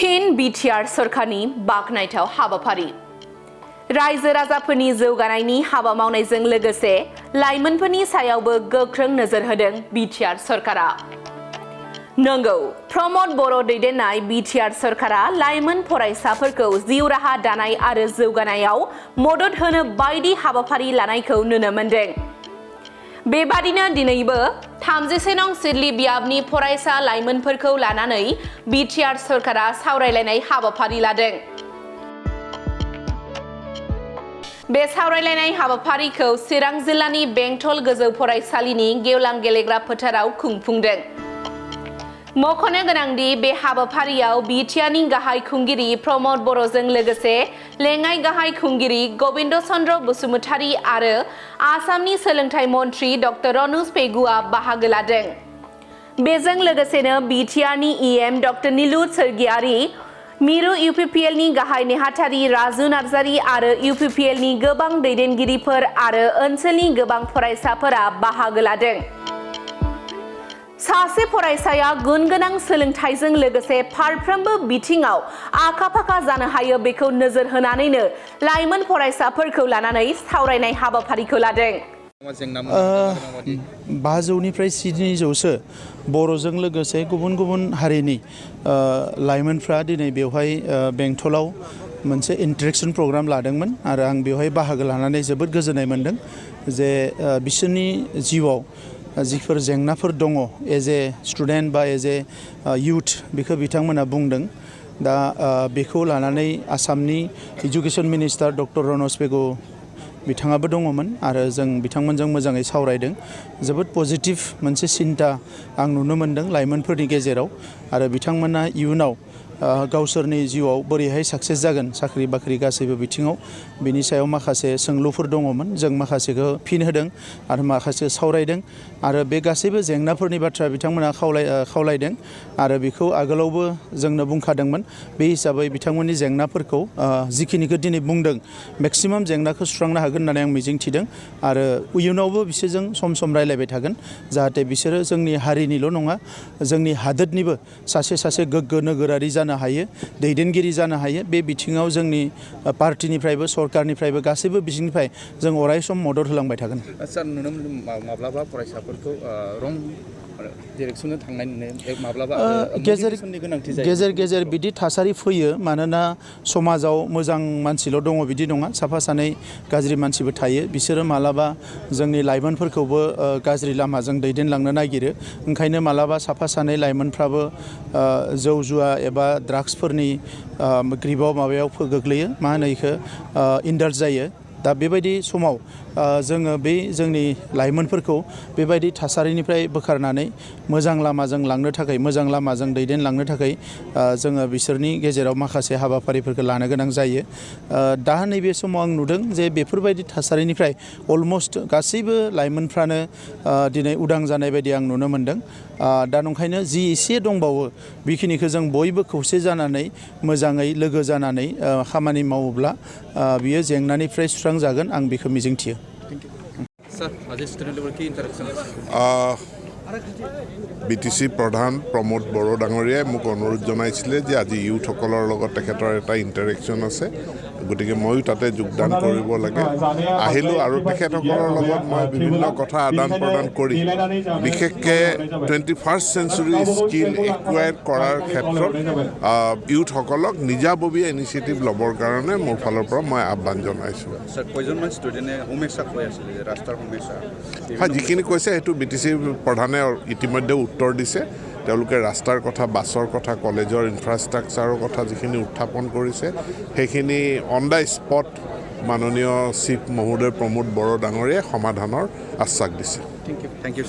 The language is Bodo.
फिन बिटिआर सरकारनि बाखनायथाव हाबाफारि रायजो राजाफोरनि जौगानायनि हाबा मावनायजों लोगोसे लाइमोनफोरनि सायावबो गोख्रों नोजोर होदों बिटिआर सरकारा। नंगौ, प्रमद बर' दैदेननाय बिटिआर सरकारा लाइमोन फरायसाफोरखौ जिउ राहा दानाय आरो जौगानायाव मदद होनो बायदि हाबाफारि लानायखौ नुनो मोनदों। बेबादिनो दिनैबो 37 नं सिडली बियाबनि फरायसा लाइमोनफोरखौ लानानै बिटिआर सरकारा सावरायलायनाय हाबाफारि लादों। बे सावरायलायनाय हाबाफारिखौ चिरां जिल्लानि बेंटल गोजौ फरायसालिनि गेवलां गेलेग्रा फोथाराव खुंफुंदों। मख'नो गोनांदि बे हाबाफारियाव बिटिआरनि गाहाय खुंगिरि प्रमद बर'जों लोगोसे लेङाइ गाहाय खुंगिरि गबिन्द चन्द्र बसुमतारी आरो आसामनि सोलोंथाइ मन्थ्रि डक्टर रनज पेगुआ बाहागो लादों। बेजों लोगोसेनो बिटिआरनि इएम डक्टर निलुत सोरगियारि, मिरु इउपिपिएलनि गाहाय नेहाथारि राजु नार्जारि आरो इउपिपिएलनि गोबां दैदेनगिरिफोर आरो ओनसोलनि गोबां फरायसाफोरा बाहागो लादों। सासे फरायसाया गुन गोनां सोलोंथाइजों लोगोसे फारफ्रोमबो बिथिङाव आखा-फाखा जानो हायो बेखौ नोजोर होनानैनो लाइमोन फरायसाफोरखौ लानानै सावरायनाय हाबाफारिखौ लादों। 500निफ्राय 700सो बर'जों लोगोसे गुबुन गुबुन हारिनि लाइमोनफ्रा दिनै बेवहाय बेंटलाव मोनसे इन्टारेक्शन प्रग्राम लादोंमोन आरो आं बेवहाय बाहागो लानानै जोबोद गोजोननाय मोनदों जे बिसोरनि जिउआव जिफोर जेंनाफोर दङ एज ए स्टुडेन्ट बा एज ए इउथ बेखौ बिथांमोना बुंदों। दा बेखौ लानानै आसामनि इडुकेशन मिनिस्टार डक्टर रनज पेगु बिथाङाबो दङमोन आरो जों बिथांमोनजों मोजाङै सावरायदों। जोबोद पजिटिभ मोनसे सिन्ता आं नुनो मोनदों लाइमोनफोरनि गेजेराव आरो बिथांमोना इयुनाव गावसोरनि जिउआव बोरैहाय साक्सेस जागोन साख्रि बाख्रि गासैबो बिथिङाव बिनि सायाव माखासे सोंलुफोर दङमोन। जों माखासेखौ फिन होदों आरो माखासे सावरायदों आरो बे गासैबो जेंनाफोरनि बाथ्रा बिथांमोना खावलायदों आरो बेखौ आगोलावबो जोंनो बुंखादोंमोन। बे हिसाबै बिथांमोननि जेंनाफोरखौ जिखिनिखौ दिनै बुंदों मेक्सिमाम जेंनाखौ सुस्रांनो हागोन होननानै आं मिजिंथिदों आरो इयुनावबो बिसोरजों सम सम रायलायबाय थागोन जाहाथे बिसोरो जोंनि हारिनिल' नङा जोंनि हादोरनिबो सासे गोग्गो नोगोरारि जानो हायो, दैदेनगिरि जानो हायो। बे बिथिङाव जोंनि पार्टिनिफ्रायबो सरकारनिफ्रायबो गासैबो बिथिंनिफ्राय जों अराय सम मदद होलांबाय थागोन। सार, नुनो मोनो माब्लाबा फरायसाफोरखौ रं डिरेक्सनजों थांनाय नुनाय माब्लाबा गेजेर बिदि थासारि फैयो मानोना समाजाव मोजां मानसिल' दङ बिदि नङा, साफा सानै गाज्रि मानसिबो थायो। बिसोरो मालाबा जोंनि लाइमोनफोरखौबो गाज्रि लामाजों दैदेनलांनो नागिरो। ओंखायनो मालाबा साफा सानै लाइमोनफ्राबो जौ जुवा एबा ड्राग्सफोरनि ग्रिबाव माबायाव गोग्लैयो, मा होनो इखो इन्डाल्ज जायो। दा बेबायदि समाव जोङो बे जोंनि लाइमोनफोरखौ बेबायदि थासारिनिफ्राय बोखारनानै मोजां लामाजों लांनो थाखाय, मोजां लामाजों दैदेनलांनो थाखाय जोङो बिसोरनि गेजेराव माखासे हाबाफारिफोरखौ लानो गोनां जायो। दा नैबे समाव आं नुदों जे बेफोरबायदि थासारिनिफ्राय अलमस्ट गासैबो लाइमोनफ्रानो दिनै उदां जानाय बायदि आं नुनो मोनदों। दा नंखायनो जि एसे दंबावो बेखिनिखौ जों बयबो खौसे जानानै मोजाङै लोगो जानानै खामानि मावोब्ला बियो जेंनानिफ्राय सुस्रांजागोन आं बेखौ मिजिंथियो। বিটিচি প্ৰধান প্ৰমোদ বড়ো ডাঙৰীয়াই মোক অনুৰোধ জনাইছিলে যে আজি ইউথসকলৰ লগত তেখেতৰ এটা ইণ্টাৰেকশ্যন আছে, গতিকে ময়ো তাতে যোগদান কৰিব লাগে। আহিলোঁ আৰু তেখেতসকলৰ লগত মই বিভিন্ন কথা আদান প্ৰদান কৰি বিশেষকৈ 21st চেঞ্চুৰী স্কিল একুৱায়াৰ কৰাৰ ক্ষেত্ৰত ইউথসকলক নিজাববীয়া ইনিচিয়েটিভ ল'বৰ কাৰণে মোৰ ফালৰ পৰা মই আহ্বান জনাইছোঁ। হয়, যিখিনি কৈছে সেইটো বিটিচি প্ৰধানে ইতিমধ্যে উত্তৰ দিছে। তেওঁলোকে ৰাস্তাৰ কথা, বাছৰ কথা, কলেজৰ ইনফ্ৰাষ্ট্ৰাকচাৰৰ কথা যিখিনি উত্থাপন কৰিছে সেইখিনি অন দ্য স্পট মাননীয় চিফ মহোদয় প্ৰমোদ বড়ো ডাঙৰীয়াই সমাধানৰ আশ্বাস দিছে। Thank you.